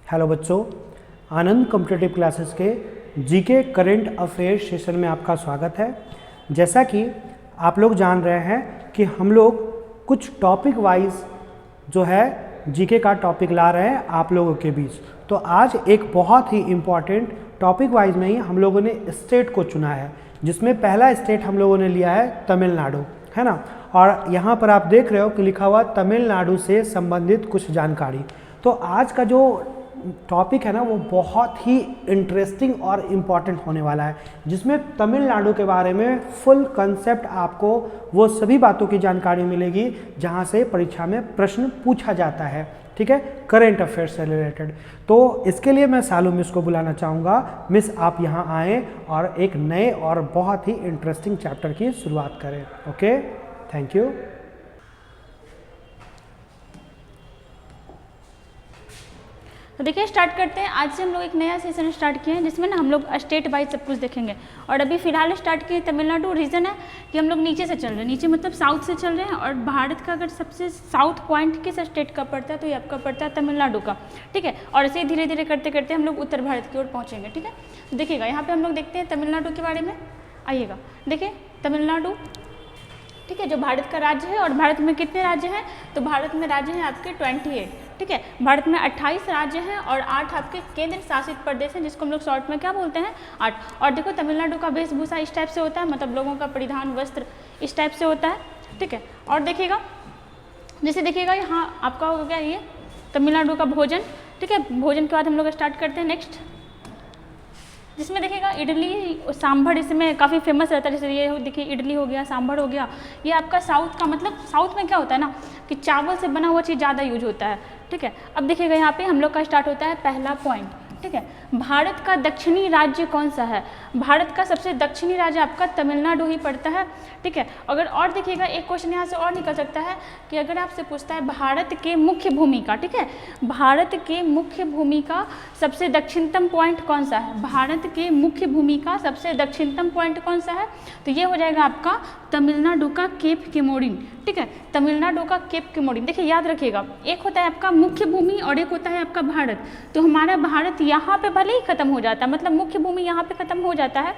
Hello बच्चों, आनंद competitive classes के GK current affairs session में आपका स्वागत है। जैसा कि आप लोग जान रहे हैं कि हम लोग कुछ टॉपिक वाइज जो है जीके का टॉपिक ला रहे हैं आप लोगों के बीच। तो आज एक बहुत ही इम्पॉर्टेंट टॉपिक वाइज में ही हम लोगों ने स्टेट को चुना है, जिसमें पहला स्टेट हम लोगों ने लिया है तमिलनाडु, है ना। और यहाँ पर आप देख रहे हो कि लिखा हुआ तमिलनाडु से संबंधित कुछ जानकारी। तो आज का जो टॉपिक है ना वो बहुत ही इंटरेस्टिंग और इम्पॉर्टेंट होने वाला है, जिसमें तमिलनाडु के बारे में फुल कंसेप्ट आपको वो सभी बातों की जानकारी मिलेगी जहां से परीक्षा में प्रश्न पूछा जाता है, ठीक है, करंट अफेयर से रिलेटेड। तो इसके लिए मैं सालू मिस को बुलाना चाहूँगा। मिस, आप यहाँ आएँ और एक नए और बहुत ही इंटरेस्टिंग चैप्टर की शुरुआत करें। Okay, thank you. तो देखिए स्टार्ट करते हैं। आज से हम लोग एक नया सेशन स्टार्ट किए हैं जिसमें ना हम लोग स्टेट वाइज सब कुछ देखेंगे। और अभी फिलहाल स्टार्ट किए तमिलनाडु। रीज़न है कि हम लोग नीचे से चल रहे हैं, नीचे मतलब साउथ से चल रहे हैं। और भारत का अगर सबसे साउथ पॉइंट किस स्टेट का पड़ता है तो ये आपका पड़ता है तमिलनाडु का, ठीक है। और ऐसे धीरे धीरे करते करते हम लोग उत्तर भारत की ओर पहुँचेंगे, ठीक है। तो देखिएगा यहाँ पर हम लोग देखते हैं तमिलनाडु के बारे में। आइएगा, देखिए तमिलनाडु, ठीक है, जो भारत का राज्य है। और भारत में कितने राज्य हैं? तो भारत में राज्य हैं आपके 28, ठीक है। भारत में 28 राज्य हैं और 8 आपके केंद्र शासित प्रदेश हैं, जिसको हम लोग शॉर्ट में क्या बोलते हैं? 8। और देखो तमिलनाडु का वेशभूषा इस टाइप से होता है, मतलब लोगों का परिधान वस्त्र इस टाइप से होता है, ठीक है। और देखिएगा, जैसे देखिएगा यहाँ आपका हो गया ये तमिलनाडु का भोजन, ठीक है। भोजन के बाद हम लोग स्टार्ट करते हैं नेक्स्ट, जिसमें देखिएगा इडली सांभर इसमें काफ़ी फेमस रहता है। जैसे ये देखिए इडली हो गया, सांभर हो गया। ये आपका साउथ का, मतलब साउथ में क्या होता है ना कि चावल से बना हुआ चीज़ ज़्यादा यूज होता है, ठीक है। अब देखिएगा यहाँ पे हम लोग का स्टार्ट होता है पहला पॉइंट, ठीक है। भारत का दक्षिणी राज्य कौन सा है? भारत का सबसे दक्षिणी राज्य आपका तमिलनाडु ही पड़ता है, ठीक है। अगर और देखिएगा एक क्वेश्चन यहाँ से और निकल सकता है कि अगर आपसे पूछता है भारत के मुख्य भूमि का, ठीक है, भारत के मुख्य भूमि का सबसे दक्षिणतम पॉइंट कौन सा है? भारत के मुख्य भूमि का सबसे दक्षिणतम पॉइंट कौन सा है? तो ये हो जाएगा आपका तमिलनाडु का केप केमोरिन, ठीक है। तमिलनाडु का केप केमोरिन। देखिए याद रखिएगा, एक होता है आपका मुख्य भूमि और एक होता है आपका भारत। तो हमारा भारत यहाँ पे भले ही खत्म हो जाता है, मतलब मुख्य भूमि यहाँ पे खत्म हो जाता है,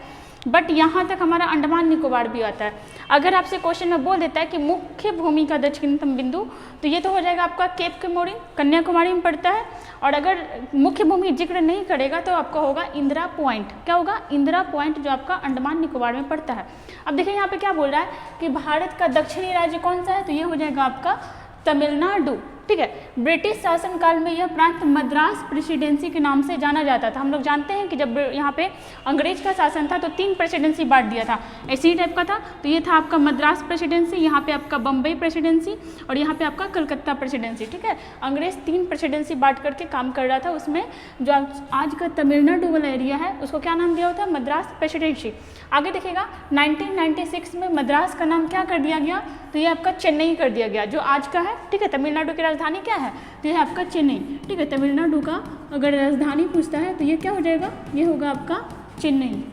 बट यहाँ तक हमारा अंडमान निकोबार भी आता है। अगर आपसे क्वेश्चन में बोल देता है कि मुख्य भूमि का दक्षिणतम बिंदु, तो ये तो हो जाएगा आपका केप केमोरिन, कन्याकुमारी में पड़ता है। और अगर मुख्य भूमि जिक्र नहीं करेगा तो आपका होगा इंदिरा पॉइंट। क्या होगा? इंदिरा पॉइंट, जो आपका अंडमान निकोबार में पड़ता है। अब देखिए यहाँ पे क्या बोल रहा है कि भारत का दक्षिणी राज्य कौन सा है? तो ये हो जाएगा आपका तमिलनाडु, ठीक है। ब्रिटिश शासनकाल में यह प्रांत मद्रास प्रेसिडेंसी के नाम से जाना जाता था। हम लोग जानते हैं कि जब यहाँ पे अंग्रेज का शासन था तो 3 प्रेसिडेंसी बांट दिया था, इसी टाइप का था। तो ये था आपका मद्रास प्रेसिडेंसी, यहाँ पे आपका बम्बई प्रेसिडेंसी और यहाँ पे आपका कलकत्ता प्रेसिडेंसी, ठीक है। अंग्रेज 3 प्रेसिडेंसी बांट करके काम कर रहा था। उसमें जो आज का तमिलनाडु वाला एरिया है उसको क्या नाम दिया होता है? मद्रास प्रेसिडेंसी। आगे देखिएगा 1996 में मद्रास का नाम क्या कर दिया गया? तो ये आपका चेन्नई कर दिया गया, जो आज का है, ठीक है। तमिलनाडु की राजधानी क्या है? तो ये है आपका चेन्नई, ठीक है। तमिलनाडु का अगर राजधानी पूछता है तो ये क्या हो जाएगा? ये होगा आपका चेन्नई,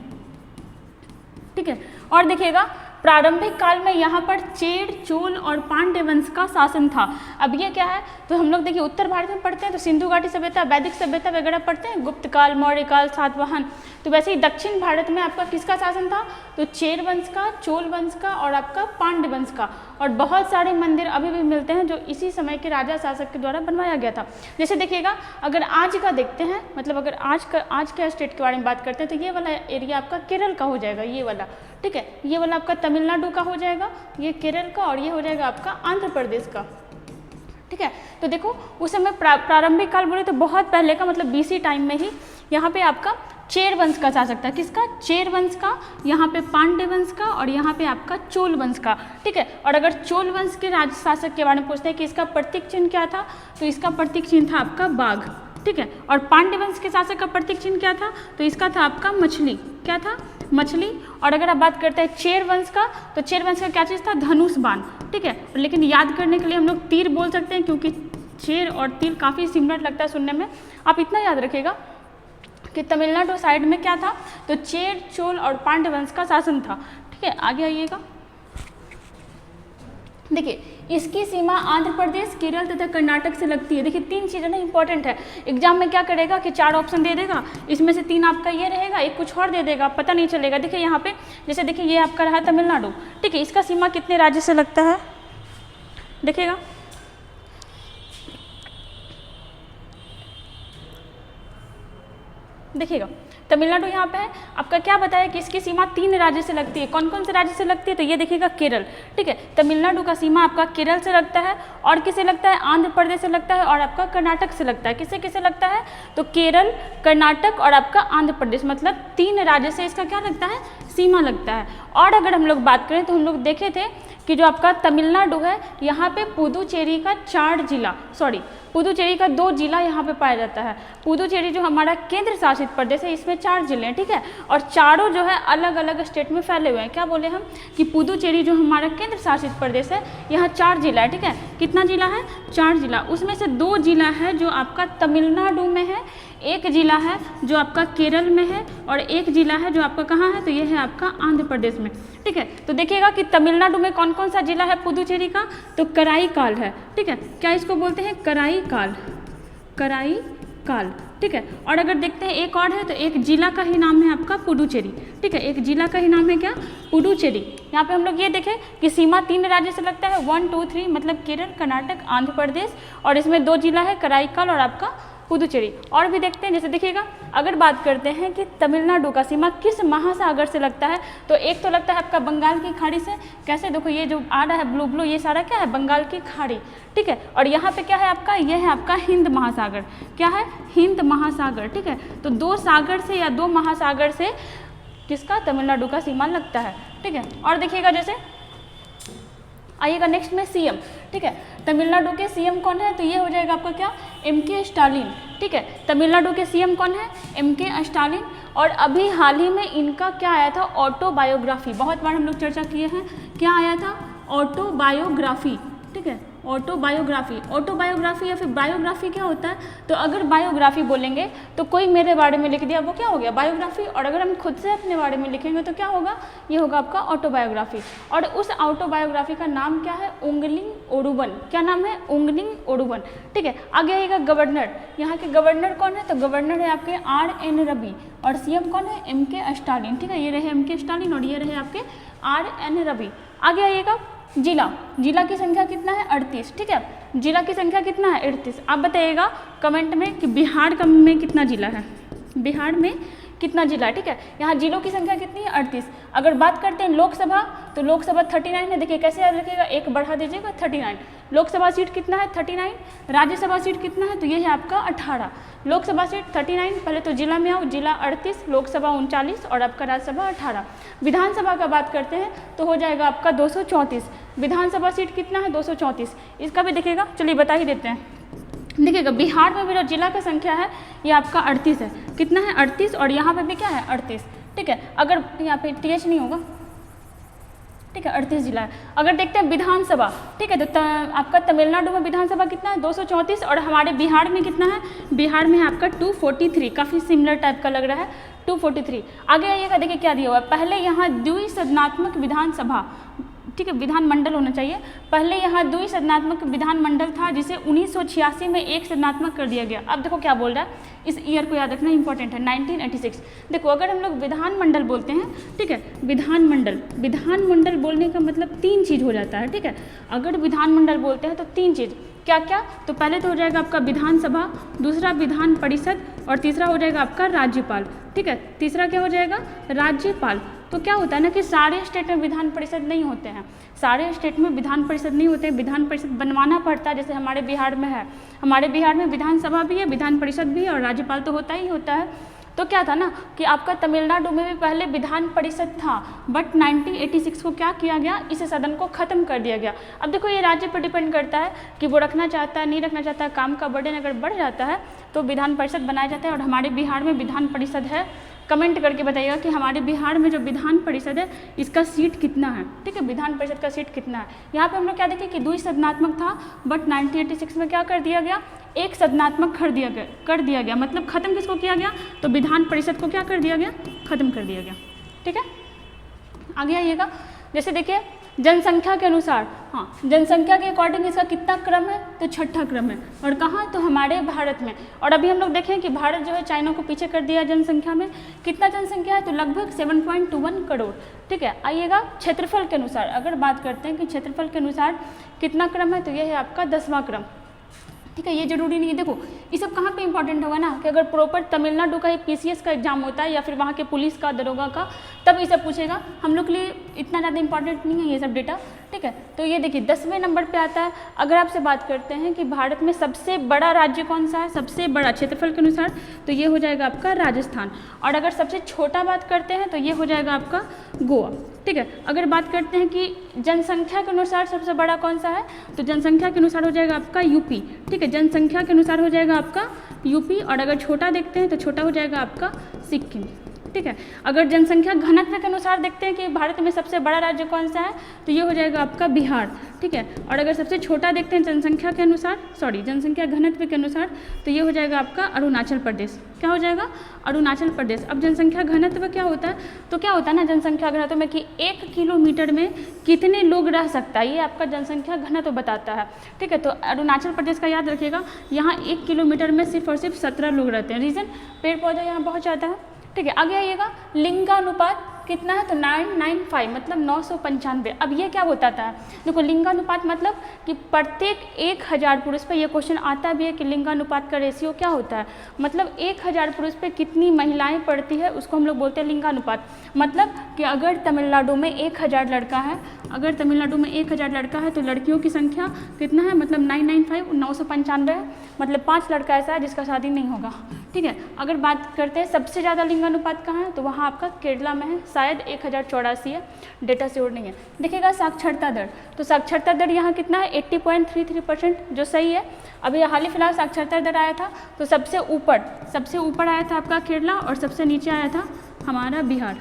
ठीक है। और देखिएगा प्रारंभिक काल में यहाँ पर चेर, चोल और पांड्य वंश का शासन था। अब ये क्या है? तो हम लोग देखिए उत्तर भारत में पढ़ते हैं तो सिंधु घाटी सभ्यता, वैदिक सभ्यता वगैरह पढ़ते हैं, गुप्त काल, मौर्य काल, सातवाहन। तो वैसे ही दक्षिण भारत में आपका किसका शासन था? तो चेर वंश का, चोल वंश का और आपका पांड्य वंश का। और बहुत सारे मंदिर अभी भी मिलते हैं जो इसी समय के राजा शासक के द्वारा बनवाया गया था। जैसे देखिएगा अगर आज का देखते हैं, मतलब अगर आज के स्टेट के बारे में बात करते हैं तो ये वाला एरिया आपका केरल का हो जाएगा, ये वाला, ठीक है। ये वाला आपका तमिलनाडु का हो जाएगा, ये केरल का, और ये हो जाएगा आपका आंध्र प्रदेश का, ठीक है। तो देखो उस समय प्रारंभिक काल बोले तो बहुत पहले का, मतलब बीसी टाइम में ही यहाँ पे आपका चेर वंश का शासक था। किसका? चेर वंश का, यहाँ पे पांड्य वंश का और यहाँ पे आपका चोल वंश का, ठीक है। और अगर चोल वंश के राज शासक के बारे में पूछते हैं कि इसका प्रतीक चिन्ह क्या था, तो इसका प्रतीक चिन्ह था आपका बाघ, ठीक है। और पांड्य वंश के शासक का प्रतीक चिन्ह क्या था? तो इसका था आपका मछली। क्या था? मछली। और अगर आप बात करते हैं चेर वंश का, तो चेर वंश का क्या चीज़ था? धनुष बाण, ठीक है। लेकिन याद करने के लिए हम लोग तीर बोल सकते हैं, क्योंकि चेर और तीर काफ़ी सिमिलर लगता है सुनने में। आप इतना याद रखिएगा कि तमिलनाडु साइड में क्या था? तो चेर, चोल और पांड्य वंश का शासन था, ठीक है। आगे आइएगा, देखिए इसकी सीमा आंध्र प्रदेश, केरल तथा कर्नाटक से लगती है। देखिए 3 चीज़ें ना इंपॉर्टेंट है, एग्जाम में क्या करेगा कि 4 ऑप्शन दे देगा, इसमें से 3 आपका ये रहेगा, एक कुछ और दे देगा, पता नहीं चलेगा। देखिए यहाँ पे जैसे देखिए ये आपका रहा तमिलनाडु, ठीक है, इसका सीमा कितने राज्य से लगता है देखिएगा, देखिएगा तमिलनाडु यहाँ पे है, आपका क्या बताया कि इसकी सीमा 3 राज्य से लगती है। कौन कौन से राज्य से लगती है, तो ये देखिएगा केरल, ठीक है, तमिलनाडु का सीमा आपका केरल से लगता है, और किसे लगता है, आंध्र प्रदेश से लगता है, और आपका कर्नाटक से लगता है। किसे किसे लगता है, तो केरल, कर्नाटक और आपका आंध्र प्रदेश, मतलब 3 राज्य से इसका क्या लगता है, सीमा लगता है। और अगर हम लोग बात करें तो हम लोग देखे थे कि जो आपका तमिलनाडु है यहाँ पे पुदुचेरी का 4 जिला, सॉरी पुदुचेरी का 2 जिला यहाँ पे पाया जाता है। पुदुचेरी जो हमारा केंद्र शासित प्रदेश है इसमें 4 जिले हैं, ठीक है, और चारों जो है अलग अलग स्टेट में फैले हुए हैं। क्या बोले हम कि पुदुचेरी जो हमारा केंद्र शासित प्रदेश है यहाँ 4 जिला है, ठीक है, कितना जिला है, 4 जिला, उसमें से 2 जिला है जो आपका तमिलनाडु में है, 1 जिला है जो आपका केरल में है, और 1 जिला है जो आपका कहाँ है, तो ये है आपका आंध्र प्रदेश में, ठीक है। तो देखिएगा कि तमिलनाडु में कौन कौन सा जिला है पुदुचेरी का, तो कराईकाल है, ठीक है, क्या इसको बोलते हैं, कराईकाल, कराईकाल, ठीक है। और अगर देखते हैं एक और है तो एक जिला का ही नाम है आपका पुडुचेरी, ठीक है, एक जिला का ही नाम है क्या, पुडुचेरी। यहाँ पे हम लोग ये देखें कि सीमा 3 राज्य से लगता है, 1 2 3, मतलब केरल, कर्नाटक, आंध्र प्रदेश, और इसमें 2 जिला है कराईकाल और आपका पुदुचेरी। और भी देखते हैं, जैसे देखिएगा अगर बात करते हैं कि तमिलनाडु का सीमा किस महासागर से लगता है, तो एक तो लगता है आपका बंगाल की खाड़ी से, कैसे देखो ये जो आ रहा है ब्लू ब्लू ये सारा क्या है, बंगाल की खाड़ी, ठीक है, और यहाँ पे क्या है आपका, ये है आपका हिंद महासागर, क्या है, हिंद महासागर, ठीक है। तो 2 सागर से या 2 महासागर से किसका, तमिलनाडु का सीमा लगता है, ठीक है। और देखिएगा जैसे आइएगा नेक्स्ट में सीएम, ठीक है, तमिलनाडु के सीएम कौन है, तो ये हो जाएगा आपका क्या, एमके स्टालिन, ठीक है, तमिलनाडु के सीएम कौन है, एमके स्टालिन। और अभी हाल ही में इनका क्या आया था, ऑटोबायोग्राफी, बहुत बार हम लोग चर्चा किए हैं, क्या आया था, ऑटोबायोग्राफी, ठीक है, ऑटोबायोग्राफी, ऑटोबायोग्राफी या फिर बायोग्राफी क्या होता है, तो अगर बायोग्राफी बोलेंगे तो कोई मेरे बारे में लिख दिया, वो क्या हो गया, बायोग्राफी, और अगर हम खुद से अपने बारे में लिखेंगे तो क्या होगा, ये होगा आपका ऑटोबायोग्राफी। और उस ऑटोबायोग्राफी का नाम क्या है, उंगलिंग ओडुबन, क्या नाम है, उंगलिंग ओडुबन, ठीक है। आगे आएगा गवर्नर, यहाँ के गवर्नर कौन है, तो गवर्नर है आपके RN रवि, और सीएम कौन है, MK स्टालिन, ठीक है, ये रहे MK स्टालिन और ये रहे आपके RN रवि। आगे आइएगा जिला, जिला की संख्या कितना है, 38, ठीक है, जिला की संख्या कितना है, 38। आप बताइएगा कमेंट में कि बिहार में कितना जिला है, बिहार में कितना जिला है, ठीक है, यहाँ जिलों की संख्या कितनी है, 38। अगर बात करते हैं लोकसभा, तो लोकसभा 39 है, देखिए कैसे याद रखिएगा, एक बढ़ा दीजिएगा 39, लोकसभा सीट कितना है, 39, राज्यसभा सीट कितना है, तो ये है आपका 18, लोकसभा सीट 39, पहले तो जिला में आओ, जिला 38, लोकसभा 39 और आपका राज्यसभा 18। विधानसभा का बात करते हैं तो हो जाएगा आपका 234, विधानसभा सीट कितना है, 234, इसका भी देखिएगा, चलिए बता ही देते हैं। देखिएगा बिहार में भी जो जिला का संख्या है ये आपका 38 है, कितना है, 38, और यहाँ पे भी क्या है, 38, ठीक है। अगर यहाँ पे TH नहीं होगा, ठीक है, 38 जिला है। अगर देखते हैं विधानसभा, ठीक है, तो आपका तमिलनाडु में विधानसभा कितना है, 234, और हमारे बिहार में कितना है, बिहार में है आपका 243, काफ़ी सिमिलर टाइप का लग रहा है, 243। आगे आइएगा, देखिए क्या दिया हुआ है, पहले यहाँ द्विसदनात्मक विधानसभा, ठीक है, विधानमंडल होना चाहिए, पहले यहाँ द्विसदनात्मक विधानमंडल था जिसे 1986 में एक सदनात्मक कर दिया गया। अब देखो क्या बोल रहा है, इस ईयर को याद रखना इंपॉर्टेंट है, 1986। देखो अगर हम लोग विधानमंडल बोलते हैं, ठीक है, विधानमंडल, विधानमंडल बोलने का मतलब 3 चीज़ हो जाता है, ठीक है, अगर विधानमंडल बोलते हैं तो 3 चीज़, क्या क्या, तो पहले तो हो जाएगा आपका विधानसभा, दूसरा विधान परिषद, और तीसरा हो जाएगा आपका राज्यपाल, ठीक है, तीसरा क्या हो जाएगा, राज्यपाल। तो क्या होता है ना कि सारे स्टेट में विधान परिषद नहीं होते हैं, सारे स्टेट में विधान परिषद नहीं होते हैं, विधान परिषद बनवाना पड़ता है, जैसे हमारे बिहार में है, हमारे बिहार में विधानसभा भी है, विधान परिषद भी है, और राज्यपाल तो होता ही होता है। तो क्या था ना कि आपका तमिलनाडु में भी पहले विधान परिषद था, बट 1986 को क्या किया गया, इस सदन को ख़त्म कर दिया गया। अब देखो ये राज्य पर डिपेंड करता है कि वो रखना चाहता है, नहीं रखना चाहता है, काम का बर्डन अगर बढ़ जाता है तो विधान परिषद बनाया जाता है, और हमारे बिहार में विधान परिषद है। कमेंट करके बताइएगा कि हमारे बिहार में जो विधान परिषद है इसका सीट कितना है, ठीक है, विधान परिषद का सीट कितना है। यहाँ पे हम लोग क्या देखें कि द्विसदनात्मक था, बट 1986 में क्या कर दिया गया, एक सदनात्मक कर दिया गया, मतलब खत्म किसको किया गया, तो विधान परिषद को क्या कर दिया गया, खत्म कर दिया गया, ठीक है। आगे आइएगा, जैसे देखिए जनसंख्या के अनुसार, हाँ जनसंख्या के अकॉर्डिंग इसका कितना क्रम है, तो छठा क्रम है। और कहाँ, तो हमारे भारत में। और अभी हम लोग देखें कि भारत जो है चाइना को पीछे कर दिया जनसंख्या में। कितना जनसंख्या है, तो लगभग 7.21 करोड़। ठीक है, आइएगा क्षेत्रफल के अनुसार, अगर बात करते हैं कि क्षेत्रफल के अनुसार कितना क्रम है, तो यह है आपका 10वां क्रम। ठीक है, ये जरूरी नहीं है। देखो ये सब कहाँ पे इंपॉर्टेंट होगा ना, कि अगर प्रॉपर तमिलनाडु का पीसीएस का एग्जाम होता है या फिर वहाँ के पुलिस का, दरोगा का, तब ये सब पूछेगा। हम लोग के लिए इतना ज़्यादा इंपॉर्टेंट नहीं है ये सब डेटा। ठीक है, तो ये देखिए 10वें नंबर पे आता है। अगर आपसे बात करते हैं कि भारत में सबसे बड़ा राज्य कौन सा है, सबसे बड़ा क्षेत्रफल के अनुसार, तो ये हो जाएगा आपका राजस्थान। और अगर सबसे छोटा बात करते हैं तो ये हो जाएगा आपका गोवा। ठीक है, अगर बात करते हैं कि जनसंख्या के अनुसार सबसे बड़ा कौन सा है, तो जनसंख्या के अनुसार हो जाएगा आपका यूपी। ठीक है, जनसंख्या के अनुसार हो जाएगा आपका यूपी। और अगर छोटा देखते हैं तो छोटा हो जाएगा आपका सिक्किम। ठीक है, अगर जनसंख्या घनत्व के अनुसार देखते हैं कि भारत में सबसे बड़ा राज्य कौन सा है, तो ये हो जाएगा आपका बिहार। ठीक है, और अगर सबसे छोटा देखते हैं जनसंख्या के अनुसार, जनसंख्या घनत्व के अनुसार, तो ये हो जाएगा आपका अरुणाचल प्रदेश। क्या हो जाएगा, अरुणाचल प्रदेश। अब जनसंख्या घनत्व क्या होता है, तो क्या होता है ना जनसंख्या घनत्व में कि 1 किलोमीटर में कितने लोग रह सकता है, ये आपका जनसंख्या घनत्व बताता है। ठीक है, तो अरुणाचल प्रदेश का याद रखिएगा, यहाँ 1 किलोमीटर में सिर्फ और सिर्फ 17 लोग रहते हैं। रीज़न, पेड़ पौधा यहाँ बहुत ज़्यादा है। ठीक है, आगे आइएगा, लिंगानुपात कितना है, तो 995 मतलब 995। अब ये क्या बताता है, देखो लिंगानुपात मतलब कि प्रत्येक 1000 पुरुष पे, ये क्वेश्चन आता भी है कि लिंगानुपात का रेशियो क्या होता है, मतलब 1000 पुरुष पे कितनी महिलाएं पढ़ती है, उसको हम लोग बोलते हैं लिंगानुपात। मतलब कि अगर तमिलनाडु में 1000 लड़का है, अगर तमिलनाडु में 1000 लड़का है, तो लड़कियों की संख्या कितना है, मतलब 995 995 है, मतलब 5 लड़का ऐसा है जिसका शादी नहीं होगा। ठीक है, अगर बात करते हैं सबसे ज़्यादा लिंगानुपात कहाँ है, तो वहाँ आपका केरला में है, शायद 1084 है, डेटा श्योर नहीं है। देखिएगा साक्षरता दर, तो साक्षरता दर यहाँ कितना है, 80.33%, जो सही है। अभी हाल ही फिलहाल साक्षरता दर आया था, तो सबसे ऊपर आया था आपका केरला और सबसे नीचे आया था हमारा बिहार।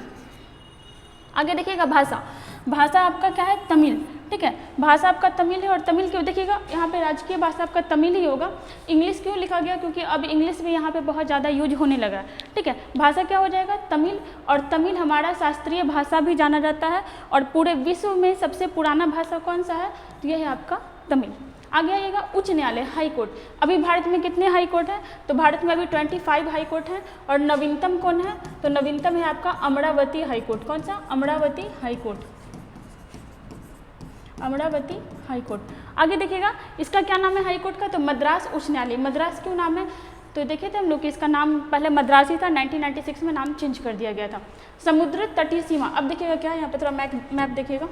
आगे देखिएगा भाषा आपका क्या है, तमिल। ठीक है, भाषा आपका तमिल है। और तमिल क्यों, देखिएगा यहाँ पे राजकीय भाषा आपका तमिल ही होगा। इंग्लिश क्यों लिखा गया, क्योंकि अब इंग्लिश भी यहाँ पे बहुत ज़्यादा यूज होने लगा है। ठीक है, भाषा क्या हो जाएगा, तमिल। और तमिल हमारा शास्त्रीय भाषा भी जाना जाता है। और पूरे विश्व में सबसे पुराना भाषा कौन सा है, तो यह है आपका तमिल। आगे आइएगा उच्च न्यायालय, हाई कोर्ट। अभी भारत में कितने हाई कोर्ट हैं, तो भारत में अभी 25 हाई कोर्ट हैं। और नवीनतम कौन है, तो नवीनतम है आपका अमरावती हाई कोर्ट। कौन सा, Amravati high court, Amravati high court. आगे देखिएगा इसका क्या नाम है हाई कोर्ट का, तो मद्रास उच्च न्यायालय। मद्रास क्यों नाम है, तो देखे थे हम लोग कि इसका नाम पहले मद्रास ही था, 1996 में नाम चेंज कर दिया गया था। समुद्र तटीय सीमा, अब देखिएगा क्या है, यहाँ पे थोड़ा मैप देखिएगा।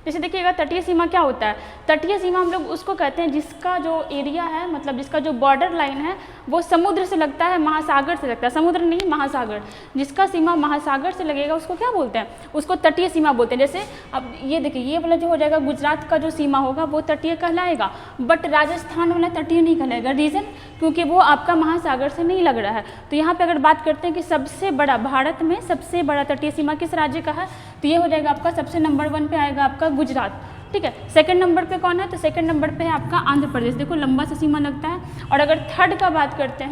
जैसे देखिएगा तटीय सीमा क्या होता है, तटीय सीमा हम लोग उसको कहते हैं जिसका जो एरिया है, मतलब जिसका जो बॉर्डर लाइन है वो समुद्र से लगता है, महासागर से लगता है, समुद्र नहीं महासागर, जिसका सीमा महासागर से लगेगा उसको क्या बोलते हैं, उसको तटीय सीमा बोलते हैं। जैसे अब ये देखिए ये वाला जो हो जाएगा गुजरात का जो सीमा होगा वो तटीय कहलाएगा, बट राजस्थान वाला तटीय नहीं कहलाएगा। रीज़न, क्योंकि वो आपका महासागर से नहीं लग रहा है। तो यहाँ पर अगर बात करते हैं कि सबसे बड़ा, भारत में सबसे बड़ा तटीय सीमा किस राज्य का है, तो ये हो जाएगा आपका सबसे नंबर 1 पे आएगा आपका गुजरात। ठीक है, सेकंड नंबर पे कौन है, तो सेकंड नंबर पे है आपका आंध्र प्रदेश। देखो लंबा सा सीमा लगता है। और अगर थर्ड का बात करते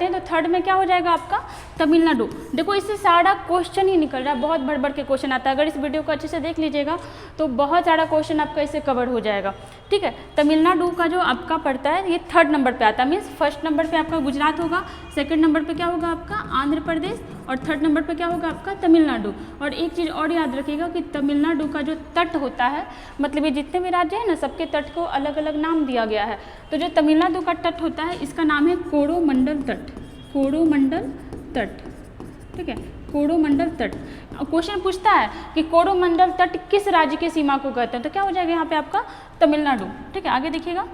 हैं, तो थर्ड में क्या हो जाएगा आपका तमिलनाडु। देखो इससे सारा क्वेश्चन ही निकल रहा है, बहुत बढ़ के क्वेश्चन आता है। अगर इस वीडियो को अच्छे से देख लीजिएगा तो बहुत सारा क्वेश्चन आपका इससे कवर हो जाएगा। ठीक है, तमिलनाडु का जो आपका पड़ता है ये थर्ड नंबर पे आता है, मीन्स फर्स्ट नंबर पे आपका गुजरात होगा, सेकंड नंबर पे क्या होगा आपका आंध्र प्रदेश, और थर्ड नंबर पे क्या होगा आपका तमिलनाडु। और एक चीज़ और याद रखिएगा कि तमिलनाडु का जो तट होता है, मतलब ये जितने भी राज्य हैं ना सबके तट को अलग अलग नाम दिया गया है। तो जो तमिलनाडु का तट होता है इसका नाम है कोरोमंडल तट, कोरोमंडल तट। ठीक है, कोरोमंडल तट। क्वेश्चन पूछता है कि कोरोमंडल तट किस राज्य की सीमा को कहते हैं, तो क्या हो जाएगा यहाँ पे आपका तमिलनाडु। ठीक है, आगे देखिएगा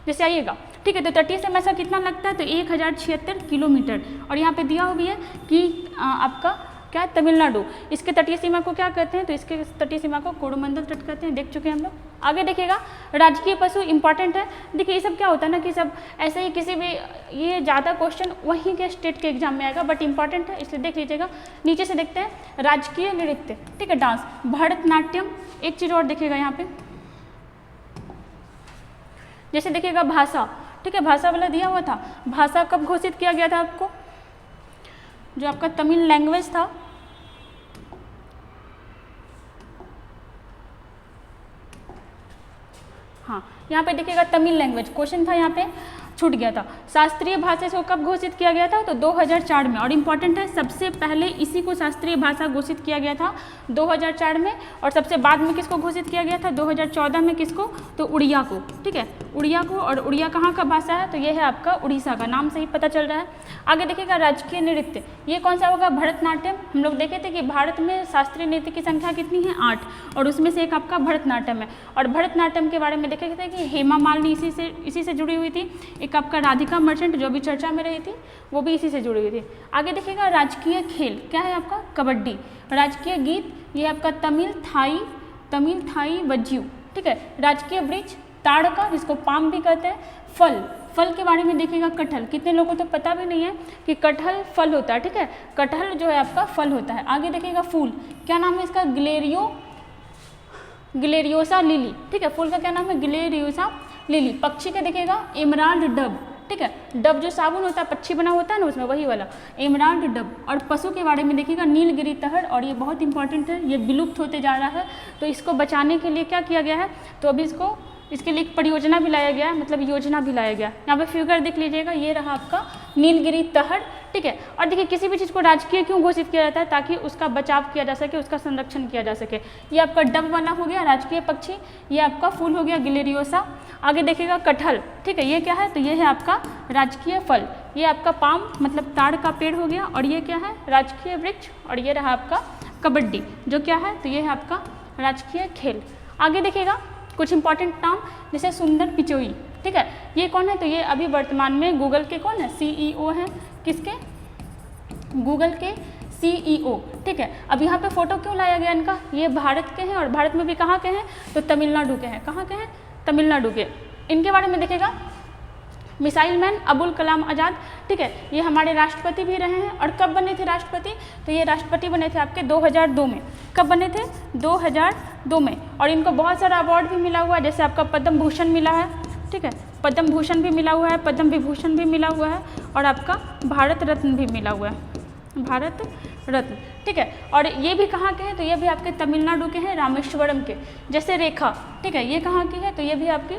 जैसे आइएगा। ठीक है, तो तटीय सीमा से कितना लगता है, तो 1076 किलोमीटर। और यहाँ पे दिया हुआ है कि आपका क्या है तमिलनाडु, इसके तटीय सीमा को क्या कहते हैं, तो इसके तटीय सीमा को कोरोमंडल तट कहते हैं, देख चुके हैं हम लोग। आगे देखिएगा राजकीय पशु इंपॉर्टेंट है। देखिए ये सब क्या होता है ना कि सब ऐसे ही किसी भी, ये ज़्यादा क्वेश्चन वहीं के स्टेट के एग्जाम में आएगा, बट इंपॉर्टेंट है इसलिए देख लीजिएगा। नीचे से देखते हैं राजकीय नृत्य। ठीक है, डांस, भरतनाट्यम। एक चीज़ और देखिएगा यहाँ पे, जैसे देखिएगा भाषा। ठीक है, भाषा वाला दिया हुआ था, भाषा कब घोषित किया गया था आपको, जो आपका तमिल लैंग्वेज था यहाँ पे देखिएगा तमिल लैंग्वेज क्वेश्चन था, यहाँ पे छूट गया था। शास्त्रीय भाषा इसको कब घोषित किया गया था, तो 2004 में। और इम्पॉर्टेंट है, सबसे पहले इसी को शास्त्रीय भाषा घोषित किया गया था 2004 में, और सबसे बाद में किसको घोषित किया गया था 2014 में, किसको, तो उड़िया को। ठीक है, उड़िया को। और उड़िया कहाँ का भाषा है, तो ये है आपका उड़ीसा का, नाम से ही पता चल रहा है। आगे देखिएगा राजकीय नृत्य, ये कौन सा होगा, भरतनाट्यम। हम लोग देखे थे कि भारत में शास्त्रीय नृत्य की संख्या कितनी है, 8, और उसमें से एक आपका भरतनाट्यम है। और भरतनाट्यम के बारे में देखे थे कि हेमा मालिनी इसी से जुड़ी हुई थी। एक आपका राधिका मर्चेंट जो भी चर्चा में रही थी, वो भी इसी से जुड़ी हुई थी। आगे देखिएगा राजकीय खेल क्या है आपका, कबड्डी। राजकीय गीत, ये आपका तमिल थाई वज्यू। ठीक है, राजकीय वृक्ष ताड़ का, जिसको पाम भी कहते हैं। फल के बारे में देखिएगा, कटहल। कितने लोगों को तो पता भी नहीं है कि कटहल फल होता है। ठीक है, कटहल जो है आपका फल होता है। आगे देखिएगा फूल, क्या नाम है इसका, ग्लेरियोसा लिली। ठीक है, फूल का क्या नाम है, ग्लेरियोसा लिली। पक्षी का देखिएगा एमराल्ड डब। ठीक है, डब जो साबुन होता है, पक्षी बना होता है ना उसमें, वही वाला एमराल्ड डब। और पशु के बारे में देखिएगा नीलगिरी तहर, और ये बहुत इंपॉर्टेंट है, ये विलुप्त होते जा रहा है, तो इसको बचाने के लिए क्या किया गया है, तो अभी इसके लिए एक परियोजना भी लाया गया है, मतलब योजना भी लाया गया। यहाँ पे फिगर देख लीजिएगा, ये रहा आपका नीलगिरी तहर। ठीक है, और देखिए किसी भी चीज़ को राजकीय क्यों घोषित किया जाता है, ताकि उसका बचाव किया जा सके, उसका संरक्षण किया जा सके। ये आपका डब वाला हो गया राजकीय पक्षी, ये आपका फूल हो गया ग्लेरियोसा। आगे देखिएगा कटहल। ठीक है, ये क्या है, तो ये है आपका राजकीय फल। ये आपका पाम मतलब ताड़ का पेड़ हो गया, और ये क्या है, राजकीय वृक्ष। और ये रहा आपका कबड्डी, जो क्या है, तो ये है आपका राजकीय खेल। आगे देखिएगा कुछ इंपॉर्टेंट नाम, जैसे सुंदर पिचोई। ठीक है, ये कौन है, तो ये अभी वर्तमान में गूगल के कौन है, CEO हैं। किसके, गूगल के CEO। ठीक है, अब यहाँ पे फोटो क्यों लाया गया इनका, ये भारत के हैं, और भारत में भी कहाँ के हैं, तो तमिलनाडु के हैं। कहाँ के हैं, तमिलनाडु के। इनके बारे में देखेगा, मिसाइल मैन अबुल कलाम आज़ाद। ठीक है, ये हमारे राष्ट्रपति भी रहे हैं। और कब बने थे राष्ट्रपति, तो ये राष्ट्रपति बने थे आपके 2002 में। कब बने थे, 2002 में। और इनको बहुत सारा अवार्ड भी मिला हुआ है, जैसे आपका पद्म भूषण मिला है। ठीक है, पद्म भूषण भी मिला हुआ है, पद्म विभूषण भी मिला हुआ है, और आपका भारत रत्न भी मिला हुआ है, भारत रत्न। ठीक है, और ये भी कहाँ के हैं, तो ये भी आपके तमिलनाडु के हैं, रामेश्वरम के। जैसे रेखा, ठीक है, ये कहाँ की है, तो ये भी आपकी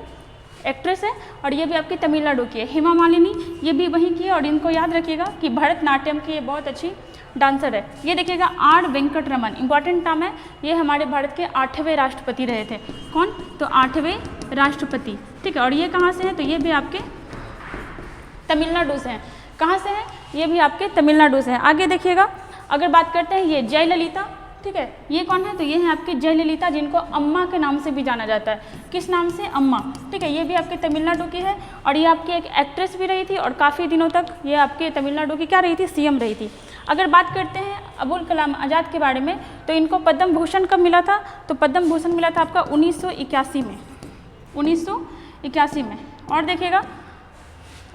एक्ट्रेस है, और ये भी आपकी तमिलनाडु की है। हेमा मालिनी, ये भी वहीं की है। और इनको याद रखिएगा कि भरतनाट्यम की ये बहुत अच्छी डांसर है। ये देखिएगा आर वेंकट रमन, इंपॉर्टेंट नाम है, ये हमारे भारत के 8वें राष्ट्रपति रहे थे। कौन, तो 8वें राष्ट्रपति। ठीक है, और ये कहाँ से हैं, तो ये भी आपके तमिलनाडु से हैं। कहाँ से हैं, ये भी आपके तमिलनाडु से हैं। आगे देखिएगा, अगर बात करते हैं ये जयललिता। ठीक है, ये कौन है, तो ये है आपकी जयललिता, जिनको अम्मा के नाम से भी जाना जाता है। किस नाम से, अम्मा। ठीक है, ये भी आपके तमिलनाडु की है, और ये आपकी एक एक्ट्रेस भी रही थी, और काफ़ी दिनों तक ये आपके तमिलनाडु की क्या रही थी, CM रही थी। अगर बात करते हैं अबुल कलाम आज़ाद के बारे में, तो इनको पद्म भूषण कब मिला था, तो पद्म भूषण मिला था आपका 1981 में, 1981 में। और देखिएगा,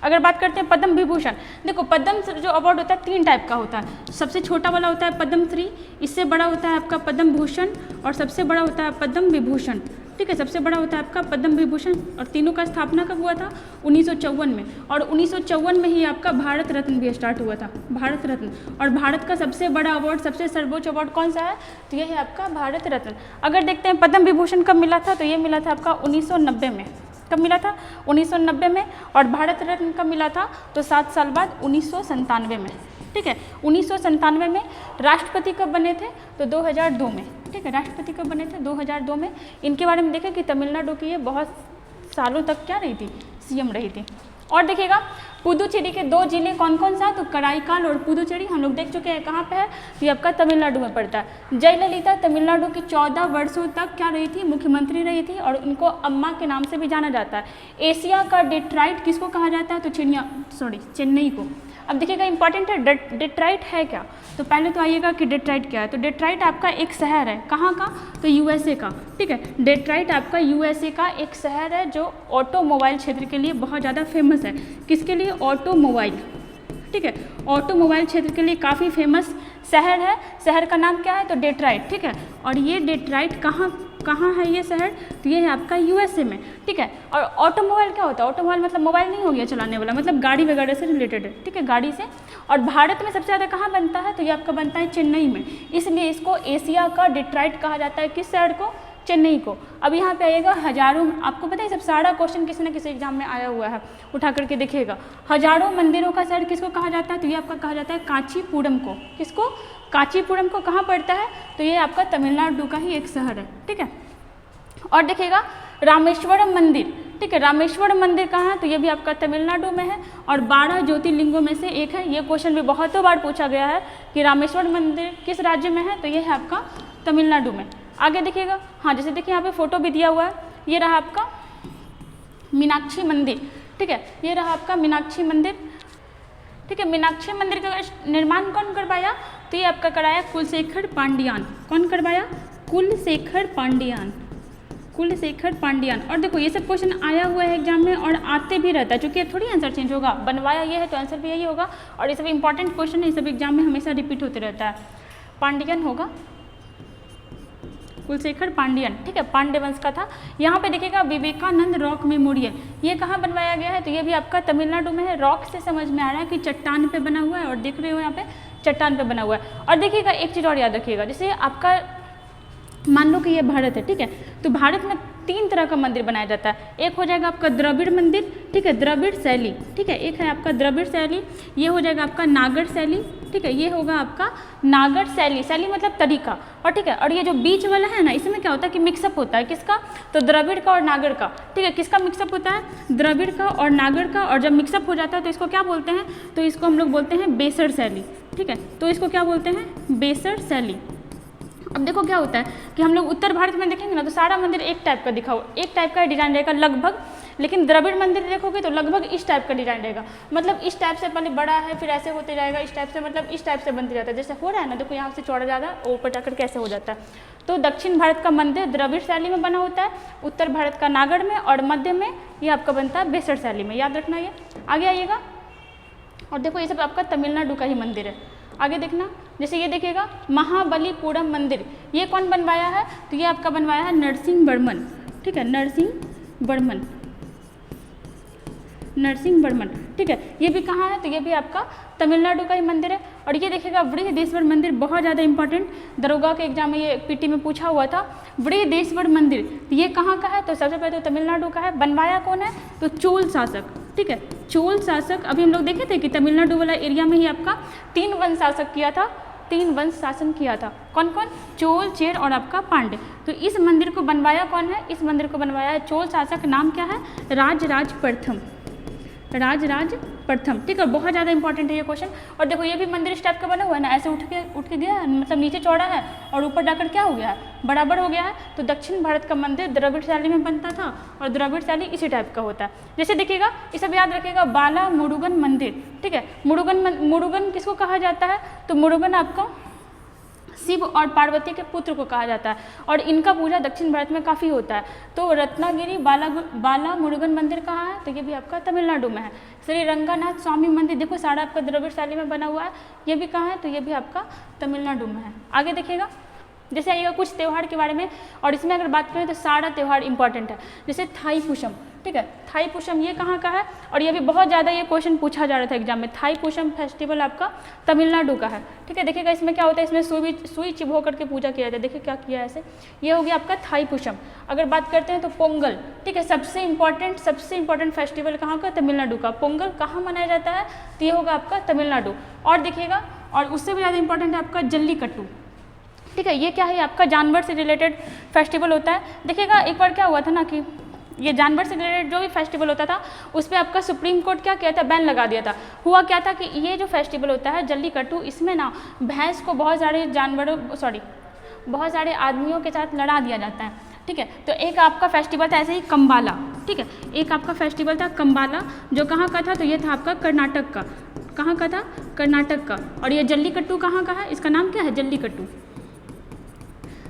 अगर बात करते हैं पद्म विभूषण, देखो पद्म जो अवार्ड होता है 3 टाइप का होता है। सबसे छोटा वाला होता है पद्म श्री, इससे बड़ा होता है आपका पद्म भूषण, और सबसे बड़ा होता है पद्म विभूषण। ठीक है, सबसे बड़ा होता है आपका पद्म विभूषण। और तीनों का स्थापना कब हुआ था, 1954 में। और 1954 में ही आपका भारत रत्न भी स्टार्ट हुआ था, भारत रत्न। और भारत का सबसे बड़ा अवार्ड, सबसे सर्वोच्च अवार्ड कौन सा है, तो ये है आपका भारत रत्न। अगर देखते हैं पद्म विभूषण कब मिला था, तो ये मिला था आपका 1990 में। कब मिला था, 1990 में। और भारत रत्न कब मिला था, तो 7 साल बाद 1997 में। ठीक है, 1997 में। राष्ट्रपति कब बने थे, तो 2002 में। ठीक है, राष्ट्रपति कब बने थे, 2002 में। इनके बारे में देखें कि तमिलनाडु की ये बहुत सालों तक क्या रही थी, CM रही थी। और देखिएगा पुदुचेरी के 2 जिले कौन कौन सा, तो कराईकाल और पुदुचेरी हम लोग देख चुके हैं कहाँ पे है, तो ये आपका तमिलनाडु में पड़ता है। जयललिता तमिलनाडु की 14 वर्षों तक क्या रही थी, मुख्यमंत्री रही थी, और इनको अम्मा के नाम से भी जाना जाता है। एशिया का डेट्राइट किसको कहा जाता है, तो चेन्नई को। अब देखिएगा इंपॉर्टेंट है, डेट्राइट है क्या, तो पहले तो आइएगा कि डेट्राइट क्या है। तो डेट्राइट आपका एक शहर है, कहाँ का, तो USA का। ठीक है, डेट्राइट आपका USA का एक शहर है, जो ऑटोमोबाइल क्षेत्र के लिए बहुत ज़्यादा फेमस है। किसके लिए, ऑटोमोबाइल। ठीक है, ऑटोमोबाइल क्षेत्र के लिए काफ़ी फेमस शहर है। शहर का नाम क्या है, तो डेट्राइट। ठीक है, और ये डेट्राइट कहाँ है ये शहर, तो ये है आपका USA में। ठीक है, और ऑटोमोबाइल क्या होता है, ऑटोमोबाइल मतलब मोबाइल नहीं हो गया चलाने वाला, मतलब गाड़ी वगैरह से रिलेटेड है। ठीक है, गाड़ी से। और भारत में सबसे ज़्यादा कहाँ बनता है, तो ये आपका बनता है चेन्नई में, इसलिए इसको एशिया का डेट्राइट कहा जाता है। किस शहर को, चेन्नई को। अब यहाँ पे आइएगा हजारों, आपको पता है सब सारा क्वेश्चन किसी न किसी एग्जाम में आया हुआ है, उठा करके देखिएगा। हजारों मंदिरों का शहर किसको कहा जाता है, तो ये आपका कहा जाता है कांचीपुरम को। किसको, कांचीपुरम को। कहाँ पड़ता है, तो ये आपका तमिलनाडु का ही एक शहर है, ठीक है। और देखिएगा रामेश्वरम मंदिर, ठीक है, रामेश्वरम मंदिर कहाँ है, तो ये भी आपका तमिलनाडु में है और 12 ज्योतिर्लिंगों में से एक है। ये क्वेश्चन भी बहुतों बार पूछा गया है कि रामेश्वरम मंदिर किस राज्य में है, तो ये है आपका तमिलनाडु में। आगे देखिएगा, हाँ जैसे देखिए यहाँ पे फोटो भी दिया हुआ है, ये रहा आपका मीनाक्षी मंदिर, ठीक है, ये रहा आपका मीनाक्षी मंदिर, ठीक है। मीनाक्षी मंदिर का निर्माण कौन करवाया, तो ये आपका कराया कुलशेखर पांड्यान। कौन करवाया, कुलशेखर पांड्यान, कुलशेखर पांड्यान। और देखो ये सब क्वेश्चन आया हुआ है एग्जाम में और आते भी रहता है, क्योंकि अब थोड़ी आंसर चेंज होगा, बनवाया ये है तो आंसर भी यही होगा। और ये सब इंपॉर्टेंट क्वेश्चन है, ये सब एग्जाम में हमेशा रिपीट होते रहता है। पांड्यन होगा, कुलशेखर पांड्यन, ठीक है, पांड्य वंश का था। यहाँ पे देखिएगा विवेकानंद रॉक मेमोरियल, ये कहाँ बनवाया गया है, तो ये भी आपका तमिलनाडु में है। रॉक से समझ में आ रहा है कि चट्टान पे बना हुआ है, और देख रहे हो यहाँ पे चट्टान पे बना हुआ है। और देखिएगा एक चीज़ और याद रखिएगा, जैसे आपका मान लो कि ये भारत है, ठीक है, तो भारत में 3 तरह का मंदिर बनाया जाता है। एक हो जाएगा आपका द्रविड़ मंदिर, ठीक है, द्रविड़ शैली, ठीक है, एक है आपका द्रविड़ शैली, ये हो जाएगा आपका नागर शैली, ठीक है, ये होगा आपका नागर शैली, शैली मतलब तरीका, और ठीक है। और ये जो बीच वाला है ना, इसमें क्या होता है कि मिक्सअप होता है, किसका, तो द्रविड़ का और नागर का, ठीक है, किसका मिक्सअप होता है, द्रविड़ का और नागर का। और जब मिक्सअप हो जाता है तो इसको क्या बोलते हैं, तो इसको हम लोग बोलते हैं बेसर शैली, ठीक है, तो इसको क्या बोलते हैं, बेसर शैली। अब देखो क्या होता है कि हम लोग उत्तर भारत में देखेंगे ना, तो सारा मंदिर एक टाइप का दिखा हुआ, एक टाइप का डिजाइन रहेगा लगभग। लेकिन द्रविड़ मंदिर देखोगे तो लगभग इस टाइप का डिजाइन रहेगा, मतलब इस टाइप से पहले बड़ा है, फिर ऐसे होते जाएगा, इस टाइप से, मतलब इस टाइप से बनते जाता है, जैसे हो रहा है ना, देखो यहाँ से चौड़ा ज़्यादा और ऊपर जाकर कैसे हो जाता है। तो दक्षिण भारत का मंदिर द्रविड़ शैली में बना होता है, उत्तर भारत का नागर में, और मध्य में ये आपका बनता है बेसर शैली में, याद रखना ये। आगे आइएगा, और देखो ये सब आपका तमिलनाडु का ही मंदिर है। आगे देखना, जैसे ये देखिएगा महाबलीपुरम मंदिर, ये कौन बनवाया है, तो ये आपका बनवाया है नरसिंह वर्मन, ठीक है, नरसिंह वर्मन, नरसिंह वर्मन, ठीक है। ये भी कहाँ है, तो ये भी आपका तमिलनाडु का ही मंदिर है। और ये देखिएगा बृहदेश्वर मंदिर, बहुत ज़्यादा इंपॉर्टेंट, दरोगा के एग्जाम में ये पीटी में पूछा हुआ था। बृहदेश्वर मंदिर ये कहाँ का है, तो सबसे पहले तो तमिलनाडु का है। बनवाया कौन है, तो चोल शासक, ठीक है, चोल शासक। अभी हम लोग देखे थे कि तमिलनाडु वाला एरिया में ही आपका 3 वंश शासक किया था, 3 वंश शासन किया था। कौन कौन, चोल, चेर और आपका पांड्य। तो इस मंदिर को बनवाया कौन है, इस मंदिर को बनवाया है चोल शासक, नाम क्या है, राजराज प्रथम, राजराज प्रथम, ठीक है, बहुत ज़्यादा इंपॉर्टेंट है ये क्वेश्चन। और देखो ये भी मंदिर इस टाइप का बना हुआ है ना, ऐसे उठ के गया है, मतलब नीचे चौड़ा है और ऊपर जाकर क्या हो गया है, बराबर हो गया है। तो दक्षिण भारत का मंदिर द्रविड़ शैली में बनता था, और द्रविड़ शैली इसी टाइप का होता है। जैसे देखिएगा, ये सब याद रखिएगा, बाला मुरुगन मंदिर, ठीक है, मुरुगन किसको कहा जाता है, तो मुरुगन आपको शिव और पार्वती के पुत्र को कहा जाता है, और इनका पूजा दक्षिण भारत में काफ़ी होता है। तो रत्नागिरी बाला मुरुगन मंदिर कहाँ है, तो ये भी आपका तमिलनाडु में है। श्री रंगनाथ स्वामी मंदिर, देखो सारा आपका द्रविड़ शैली में बना हुआ है, ये भी कहाँ है, तो ये भी आपका तमिलनाडु में है। आगे देखिएगा, जैसे आइएगा कुछ त्यौहार के बारे में, और इसमें अगर बात करें तो सारा त्यौहार इंपॉर्टेंट है। जैसे थाईपुसम, ठीक है, थाईपुसम ये कहाँ का है, और ये भी बहुत ज़्यादा ये क्वेश्चन पूछा जा रहा था एग्जाम में। थाईपुसम फेस्टिवल आपका तमिलनाडु का है, ठीक है। देखिएगा इसमें क्या होता है, इसमें सुई चिबो करके पूजा किया जाता है। देखिए क्या किया है ऐसे, ये हो गया आपका थाईपुसम। अगर बात करते हैं तो पोंगल, ठीक है, सबसे इंपॉर्टेंट फेस्टिवल कहाँ का, तमिलनाडु का। पोंगल कहाँ मनाया जाता है, तो ये होगा आपका तमिलनाडु। और देखिएगा, और उससे भी ज़्यादा इंपॉर्टेंट है आपका जल्लीकट्टू, ठीक है, ये क्या है, आपका जानवर से रिलेटेड फेस्टिवल होता है। देखिएगा एक बार क्या हुआ था ना कि ये जानवर से रिलेटेड जो भी फेस्टिवल होता था उस पर आपका सुप्रीम कोर्ट क्या किया था, बैन लगा दिया था। हुआ क्या था कि ये जो फेस्टिवल होता है जल्लीकट्टू, इसमें ना भैंस को बहुत सारे आदमियों के साथ लड़ा दिया जाता है, ठीक है। तो एक आपका फेस्टिवल था ऐसे ही कंबाला, ठीक है, एक आपका फेस्टिवल था कंबाला, जो कहाँ का था, तो ये था आपका कर्नाटक का। कहाँ का था, कर्नाटक का। और ये जल्लीकट्टू कहाँ का है, इसका नाम क्या है, जल्लीकट्टू।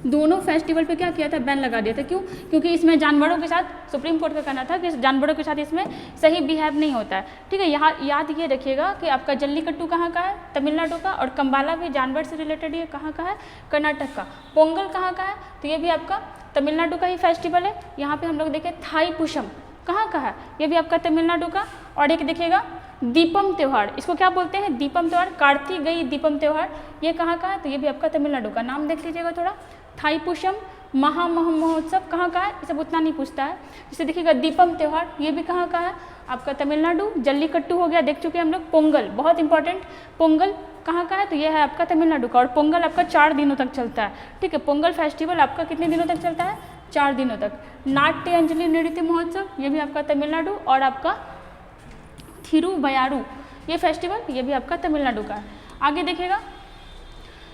दोनों फेस्टिवल पे क्या किया था, बैन लगा दिया था। क्यों, क्योंकि इसमें जानवरों के साथ सुप्रीम कोर्ट का कहना था कि जानवरों के साथ इसमें सही बिहेव नहीं होता है, ठीक है। यहाँ याद ये रखिएगा कि आपका जल्लीकट्टू कहाँ का है, तमिलनाडु का, और कंबाला भी जानवर से रिलेटेड ये कहाँ का है, कर्नाटक का। पोंगल कहाँ का है, तो ये भी आपका तमिलनाडु का ही फेस्टिवल है। यहाँ पर हम लोग देखें थाईपुसम कहाँ का है, ये भी आपका तमिलनाडु का। और एक देखिएगा दीपम त्यौहार, इसको क्या बोलते हैं, दीपम त्यौहार, कार्तिकेय दीपम त्यौहार, ये कहाँ का है, तो ये भी आपका तमिलनाडु का। नाम देख लीजिएगा थोड़ा, थाईपुसम, महा महोत्सव कहाँ का है, ये सब उतना नहीं पूछता है। जैसे देखिएगा दीपम त्यौहार, ये भी कहाँ का है, आपका तमिलनाडु। जल्लीकट्टू हो गया, देख चुके हैं हम लोग। पोंगल बहुत इंपॉर्टेंट, पोंगल कहाँ का है, तो ये है आपका तमिलनाडु का। और पोंगल आपका 4 दिनों तक चलता है, ठीक है। पोंगल फेस्टिवल आपका कितने दिनों तक चलता है, 4 दिनों तक। नाट्य अंजलि नृत्य महोत्सव, ये भी आपका तमिलनाडु। और आपका थिरुवयारू ये फेस्टिवल, ये भी आपका तमिलनाडु का है। आगे देखिएगा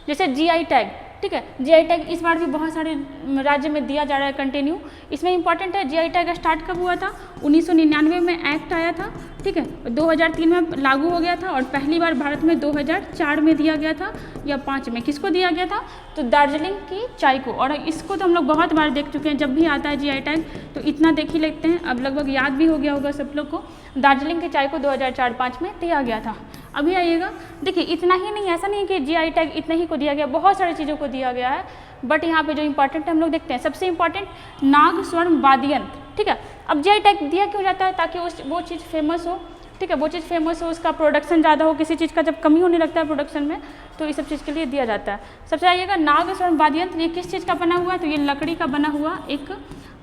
जैसे जीआई टैग, ठीक है। जीआई टैग इस बार भी बहुत सारे राज्य में दिया जा रहा है कंटिन्यू। इसमें इंपॉर्टेंट है जीआई टैग स्टार्ट कब हुआ था, 1999 में एक्ट आया था, ठीक है। 2003 में लागू हो गया था और पहली बार भारत में 2004 में दिया गया था या 5 में, किसको दिया गया था, तो दार्जिलिंग की चाय को। और इसको तो हम लोग बहुत बार देख चुके हैं, जब भी आता है जीआई टैग तो इतना देख ही लेते हैं, अब लगभग याद भी हो गया होगा सब लोग को। दार्जिलिंग की चाय को 2004-5 में दिया गया था। अभी आइएगा, देखिए इतना ही नहीं, ऐसा नहीं है कि जीआई टैग इतना ही को दिया गया, बहुत सारी चीज़ों को दिया गया है। बट यहाँ पे जो इंपॉर्टेंट है हम लोग देखते हैं, सबसे इंपॉर्टेंट नाग स्वर्ण वाद्य यंत्र, ठीक है। अब जीआई टैग दिया क्यों जाता है, ताकि वो चीज़ फेमस हो, ठीक है। वो चीज़ फेमस हो, उसका प्रोडक्शन ज़्यादा हो, किसी चीज़ का जब कमी होने लगता है प्रोडक्शन में, तो इस सब चीज़ के लिए दिया जाता है। सबसे आइएगा नाग स्वर्ण वाद्य यंत्र, ये किस चीज़ का बना हुआ है, तो ये लकड़ी का बना हुआ एक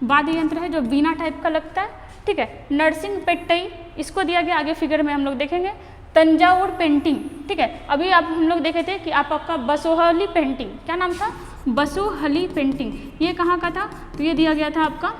वाद्य यंत्र है जो बीना टाइप का लगता है, ठीक है। नरसिंह पेट्टई, इसको दिया गया, आगे फिगर में हम लोग देखेंगे। तंजावुर पेंटिंग, ठीक है। अभी आप हम लोग देखे थे कि आपका बसोहली पेंटिंग, क्या नाम था, बसोहली पेंटिंग, ये कहाँ का था, तो ये दिया गया था आपका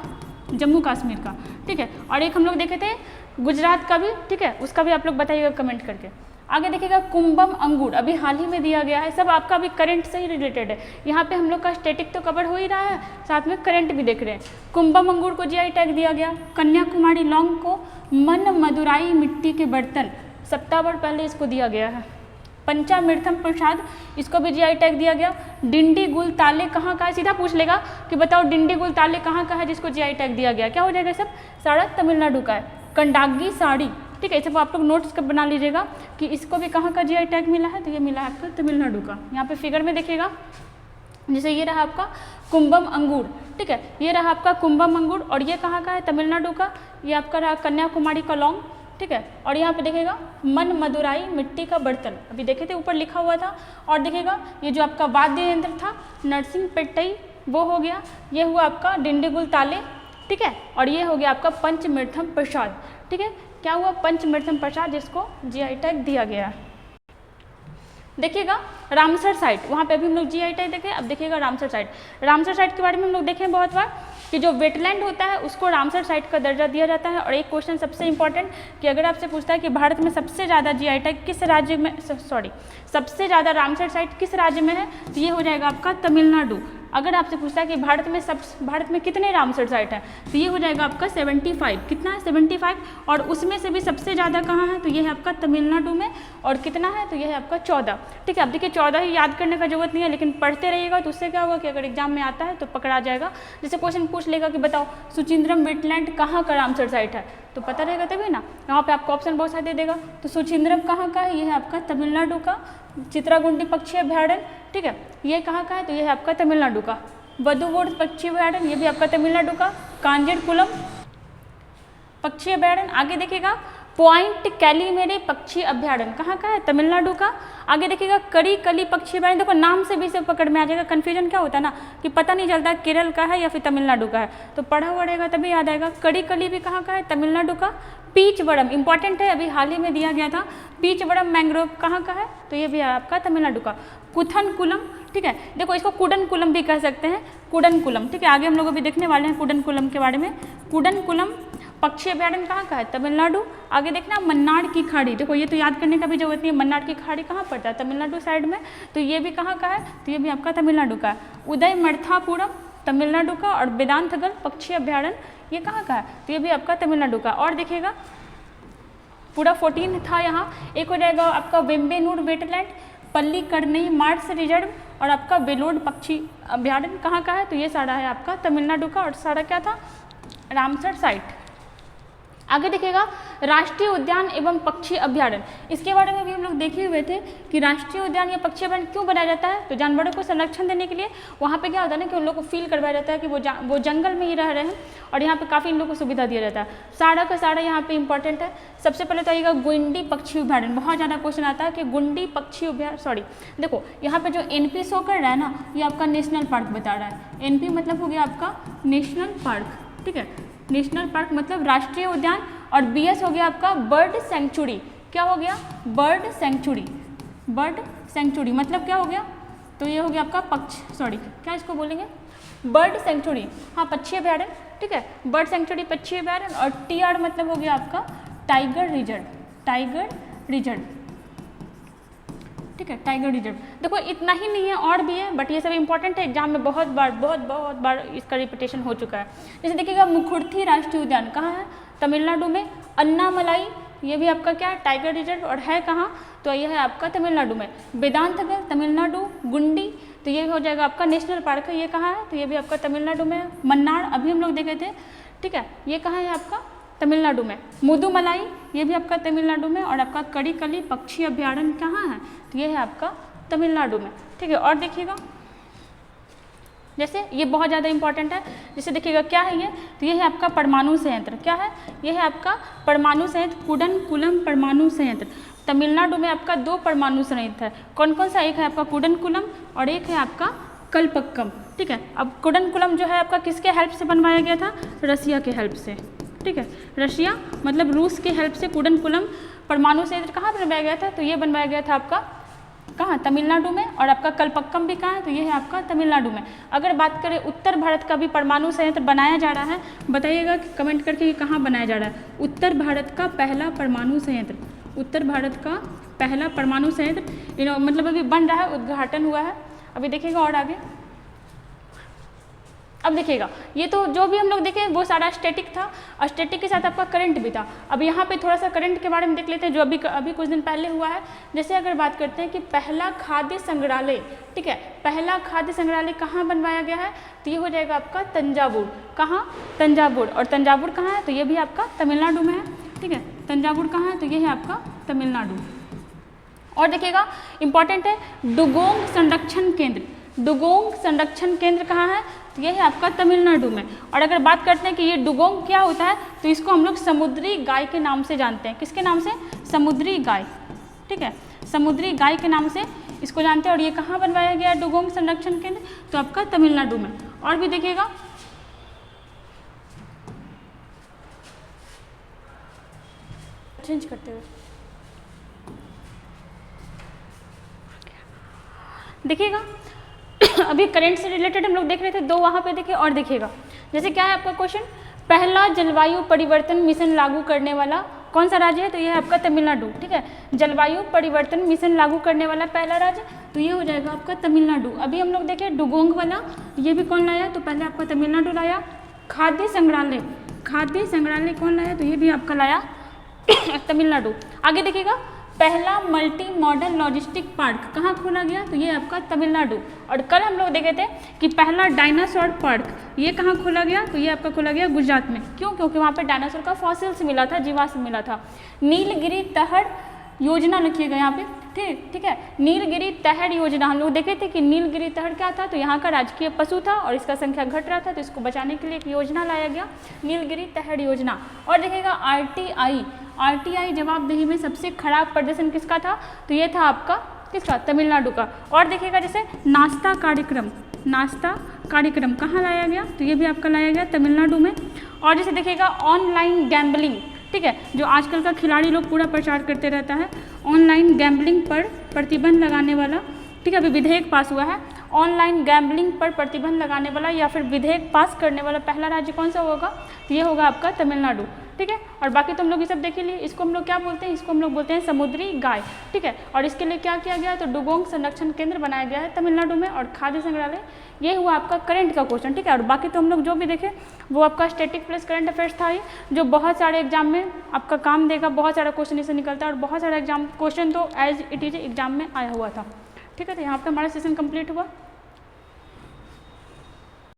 जम्मू कश्मीर का, ठीक है। और एक हम लोग देखे थे गुजरात का भी, ठीक है, उसका भी आप लोग बताइएगा कमेंट करके। आगे देखिएगा कुंभम अंगूर, अभी हाल ही में दिया गया है, सब आपका अभी करंट से ही रिलेटेड है। यहाँ पे हम लोग का स्टैटिक तो कवर हो ही रहा है, साथ में करंट भी देख रहे हैं। कुंभम अंगूर को जीआई टैग दिया गया। कन्याकुमारी लौंग को मन मदुराई मिट्टी के बर्तन, सप्ताह पहले इसको दिया गया है। पंचामृतम प्रसाद, इसको भी जीआई टैग दिया गया। डिंडी गुल ताले कहाँ का है, सीधा पूछ लेगा कि बताओ डिंडी गुल ताले कहाँ का है जिसको जीआई टैग दिया गया, क्या हो जाएगा, सब सारा तमिलनाडु का है। कंडागी साड़ी, ठीक है, सब आप लोग नोट्स का बना लीजिएगा कि इसको भी कहाँ का जीआई टैग मिला है, तो ये मिला है आपका तमिलनाडु का। यहाँ पे फिगर में देखिएगा, जैसे ये रहा आपका कुंभम अंगूर, ठीक है, ये रहा आपका कुंभम अंगूर, और ये कहाँ का है, तमिलनाडु का। ये आपका रहा कन्याकुमारी का लौंग, ठीक है। और यहाँ पे देखिएगा मन मदुराई मिट्टी का बर्तन, अभी देखे थे ऊपर लिखा हुआ था। और देखिएगा ये जो आपका वाद्य यंत्र था नरसिंह पेट्टई, वो हो गया। ये हुआ आपका डिंडीगुल ताले, ठीक है। और ये हो गया आपका पंचमृतम प्रसाद, ठीक है। क्या हुआ, पंचमृतम प्रसाद, जिसको जीआई टैग दिया गया। देखिएगा रामसर साइट, वहाँ पे अभी हम लोग जीआई टैग देखे। अब देखिएगा रामसर साइट, रामसर साइट के बारे में हम लोग देखें बहुत बार कि जो वेटलैंड होता है उसको रामसर साइट का दर्जा दिया जाता है। और एक क्वेश्चन सबसे इंपॉर्टेंट कि अगर आपसे पूछता है कि भारत में सबसे ज़्यादा जीआई टैग किस राज्य में, सबसे ज़्यादा रामसर साइट किस राज्य में है, तो ये हो जाएगा आपका तमिलनाडु। अगर आपसे पूछता है कि भारत में कितने रामसर साइट हैं, तो ये हो जाएगा आपका 75, कितना है 75। और उसमें से भी सबसे ज़्यादा कहाँ है, तो ये है आपका तमिलनाडु में। और कितना है, तो ये है आपका 14, ठीक है। अब देखिए 14 ही याद करने का जरूरत नहीं है, लेकिन पढ़ते रहिएगा तो उससे क्या होगा कि अगर एग्जाम में आता है तो पकड़ा जाएगा। जैसे क्वेश्चन पूछ लेगा कि बताओ सुचिंद्रम वेटलैंड कहाँ का रामसर साइट है, तो पता रहेगा तभी ना। यहाँ पे आपको ऑप्शन बहुत सारे दे देगा, तो सुचिंद्रम कहाँ का है, ये है आपका तमिलनाडु का। चित्रागुंडी पक्षी अभ्यारण्य, ठीक है, ये कहाँ का है, तो ये है आपका तमिलनाडु का। वधुवोड़ पक्षी अभ्यारण्य, ये भी आपका तमिलनाडु का। कांजरकुलम पक्षी अभ्यारण्य, आगे देखिएगा पॉइंट कैलीमेरे पक्षी अभ्यारण्य कहाँ का है, तमिलनाडु का। आगे देखिएगा करी कली पक्षी अभ्यारण्य, देखो नाम से भी सब पकड़ में आ जाएगा। कन्फ्यूजन क्या होता है ना कि पता नहीं चलता केरल का है या फिर तमिलनाडु का है, तो पढ़ा हुआ रहेगा तभी याद आएगा। करी कली भी कहाँ का है, तमिलनाडु का। पीचवड़म इंपॉर्टेंट है, अभी हाल ही में दिया गया था। पीचवड़म मैंग्रोव कहाँ का है, तो ये भी है आपका तमिलनाडु का। कुथनकुलम, ठीक है, देखो इसको कुडनकुलम भी कह सकते हैं, कुडनकुलम, ठीक है। आगे हम लोग अभी देखने वाले हैं कुडनकुलम के बारे में। कुडनकुलम पक्षी अभ्यारण्य कहाँ का है, तमिलनाडु। आगे देखना मन्नार की खाड़ी, देखो ये तो याद करने का भी जरूरत नहीं है, मन्नार की खाड़ी कहाँ पड़ता है, तमिलनाडु साइड में, तो ये भी कहाँ का है, तो ये भी आपका तमिलनाडु का है। उदय मर्थापुरम तमिलनाडु का। और वेदांतगल पक्षी अभ्यारण्य ये कहाँ का है, तो ये भी आपका तमिलनाडु का। और देखिएगा पूरा 14 था यहाँ। एक हो जाएगा आपका वेम्बेनूर वेटलैंड, पल्लीकरनई मार्स रिजर्व, और आपका वेलोड पक्षी अभ्यारण्य कहाँ का है, तो ये सारा है आपका तमिलनाडु का। और सारा क्या था, रामसर साइट। आगे देखिएगा राष्ट्रीय उद्यान एवं पक्षी अभ्यारण्य, इसके बारे में भी हम लोग देखे हुए थे कि राष्ट्रीय उद्यान या पक्षी अभ्यारण्य क्यों बनाया जाता है, तो जानवरों को संरक्षण देने के लिए। वहाँ पे क्या होता है ना कि उन लोगों को फील करवाया जाता है कि वो जंगल में ही रह रहे हैं और यहाँ पे काफ़ी इन लोगों को सुविधा दिया जाता है। सारा का सारा यहाँ पे इंपॉर्टेंट है। सबसे पहले तो आइएगा गुंडी पक्षी अभ्यारण्य, बहुत ज़्यादा क्वेश्चन आता है कि गुंडी पक्षी अभ्यारण्य, देखो यहाँ पे जो NP शो कर रहा है ना, ये आपका नेशनल पार्क बता रहा है। NP मतलब हो गया आपका नेशनल पार्क, ठीक है, नेशनल पार्क मतलब राष्ट्रीय उद्यान, और BS हो गया आपका बर्ड सेंचुरी। क्या हो गया? Bird sanctuary. बर्ड सेंचुरी मतलब क्या हो गया? तो ये हो गया आपका क्या इसको बोलेंगे? बर्ड सेंचुरी, हाँ पक्षी अभ्यारण्य, ठीक है, बर्ड सेंचुरी पक्षी अभ्यारण्य। और TR मतलब हो गया आपका टाइगर रिजर्व, टाइगर रिजर्व, ठीक है, टाइगर रिजर्व। देखो इतना ही नहीं है, और भी है, बट ये सब इंपॉर्टेंट है, एग्जाम में बहुत बार इसका रिपीटेशन हो चुका है। जैसे देखिएगा मुखुर्थी राष्ट्रीय उद्यान कहाँ है? तमिलनाडु में। अन्नामलाई, ये भी आपका क्या है? टाइगर रिजर्व, और है कहाँ? तो यह है आपका तमिलनाडु में। वेदांतगढ़ तमिलनाडु। गुंडी, तो ये हो जाएगा आपका नेशनल पार्क है, ये कहाँ है? तो ये भी आपका तमिलनाडु में है। मन्नार अभी हम लोग देखे थे, ठीक है, ये कहाँ है आपका? तमिलनाडु में। मुदुमलाई, ये भी आपका तमिलनाडु में। और आपका कड़ीकली पक्षी अभ्यारण्य कहाँ है? तो ये है आपका तमिलनाडु में, ठीक है। और देखिएगा जैसे ये बहुत ज़्यादा इंपॉर्टेंट है, जैसे देखिएगा क्या है ये? तो ये है आपका परमाणु संयंत्र। क्या है? ये है आपका परमाणु संयंत्र, कुडनकुलम परमाणु संयंत्र। तमिलनाडु में आपका 2 परमाणु संयंत्र है। कौन कौन सा? एक है आपका कुडनकुलम और एक है आपका कलपक्कम, ठीक है। अब कुडनकुलम जो है आपका किसके हेल्प से बनवाया गया था? रसिया के हेल्प से, ठीक है, रशिया मतलब रूस के हेल्प से कुडनकुलम परमाणु संयंत्र कहाँ बनवाया गया था? तो ये बनवाया गया था आपका कहाँ? तमिलनाडु में। और आपका कलपक्कम भी कहाँ है? तो ये है आपका तमिलनाडु में। अगर बात करें उत्तर भारत का भी परमाणु संयंत्र बनाया जा रहा है, बताइएगा कि कमेंट करके कि कहाँ बनाया जा रहा है। उत्तर भारत का पहला परमाणु संयंत्र, उत्तर भारत का पहला परमाणु संयंत्र मतलब अभी बन रहा है, उद्घाटन हुआ है। अभी देखिएगा और आगे। अब देखिएगा ये तो जो भी हम लोग देखे वो सारा स्टैटिक था, और स्टैटिक के साथ आपका करंट भी था। अब यहाँ पे थोड़ा सा करंट के बारे में देख लेते हैं जो अभी कुछ दिन पहले हुआ है। जैसे अगर बात करते हैं कि पहला खाद्य संग्रहालय, ठीक है, पहला खाद्य संग्रहालय कहाँ बनवाया गया है? तो ये हो जाएगा आपका तंजावुर। कहाँ? तंजावुर। और तंजावुर कहाँ है? तो ये भी आपका तमिलनाडु में है, ठीक है, तंजावुर कहाँ है? तो ये है आपका तमिलनाडु। और देखिएगा इंपॉर्टेंट है डुगोंग संरक्षण केंद्र। डुगोंग संरक्षण केंद्र कहाँ है? तो ये है आपका तमिलनाडु में। और अगर बात करते हैं कि ये डुगोंग क्या होता है, तो इसको हम लोग समुद्री गाय के नाम से जानते हैं। किसके नाम से? समुद्री गाय, ठीक है, समुद्री गाय के नाम से इसको जानते हैं। और ये कहाँ बनवाया गया है डुगोंग संरक्षण केंद्र? तो आपका तमिलनाडु में। और भी देखिएगा चेंज करते हुए देखिएगा अभी करंट से रिलेटेड हम लोग देख रहे थे, 2 वहाँ पे देखे। और देखिएगा जैसे क्या है आपका क्वेश्चन, पहला जलवायु परिवर्तन मिशन लागू करने वाला कौन सा राज्य है? तो ये है आपका तमिलनाडु, ठीक है, जलवायु परिवर्तन मिशन लागू करने वाला पहला राज्य, तो ये हो जाएगा आपका तमिलनाडु। अभी हम लोग देखें डुगोंग वाला, ये भी कौन लाया? तो पहले आपका तमिलनाडु लाया। खाद्य संग्रहालय, खाद्य संग्रहालय कौन लाया? तो ये भी आपका लाया तमिलनाडु। आगे देखिएगा पहला मल्टी मॉडल लॉजिस्टिक पार्क कहाँ खोला गया? तो ये आपका तमिलनाडु। और कल हम लोग देखे थे कि पहला डायनासोर पार्क ये कहाँ खोला गया? तो ये आपका खोला गया गुजरात में। क्यों? क्योंकि वहाँ पे डायनासोर का फॉसिल्स मिला था, जीवाश्म मिला था। नीलगिरी तहर योजना लिखिएगा यहाँ पे, ठीक है, नीलगिरी तहर योजना हम लोग देखे थे कि नीलगिरी तहर क्या था? तो यहाँ का राजकीय पशु था और इसका संख्या घट रहा था, तो इसको बचाने के लिए एक योजना लाया गया, नीलगिरी तहर योजना। और देखिएगा RTI जवाबदेही में सबसे खराब प्रदर्शन किसका था? तो ये था आपका किसका? तमिलनाडु का। और देखिएगा जैसे नाश्ता कार्यक्रम कहाँ लाया गया? तो ये भी आपका लाया गया तमिलनाडु में। और जैसे देखिएगा ऑनलाइन गैम्बलिंग, ठीक है, जो आजकल का खिलाड़ी लोग पूरा प्रचार करते रहता है, ऑनलाइन गैम्बलिंग पर प्रतिबंध लगाने वाला, ठीक है, अभी विधेयक पास हुआ है। ऑनलाइन गैम्बलिंग पर प्रतिबंध लगाने वाला या फिर विधेयक पास करने वाला पहला राज्य कौन सा होगा? तो ये होगा आपका तमिलनाडु, ठीक है। और बाकी तो हम लोग ये सब देख लिए। इसको हम लोग क्या बोलते हैं? इसको हम लोग बोलते हैं समुद्री गाय, ठीक है। और इसके लिए क्या किया गया? तो डुगोंग संरक्षण केंद्र बनाया गया है तमिलनाडु में। और खाद्य संग्रहालय, ये हुआ आपका करंट का क्वेश्चन, ठीक है। और बाकी तो हम लोग जो भी देखे वो आपका स्टैटिक प्लस करंट अफेयर्स था, ये जो बहुत सारे एग्जाम में आपका काम देगा, बहुत सारा क्वेश्चन इससे निकलता है। और बहुत सारा एग्जाम क्वेश्चन तो एज इट इज एग्जाम में आया हुआ था, ठीक है। तो यहाँ पे हमारा सेशन कंप्लीट हुआ।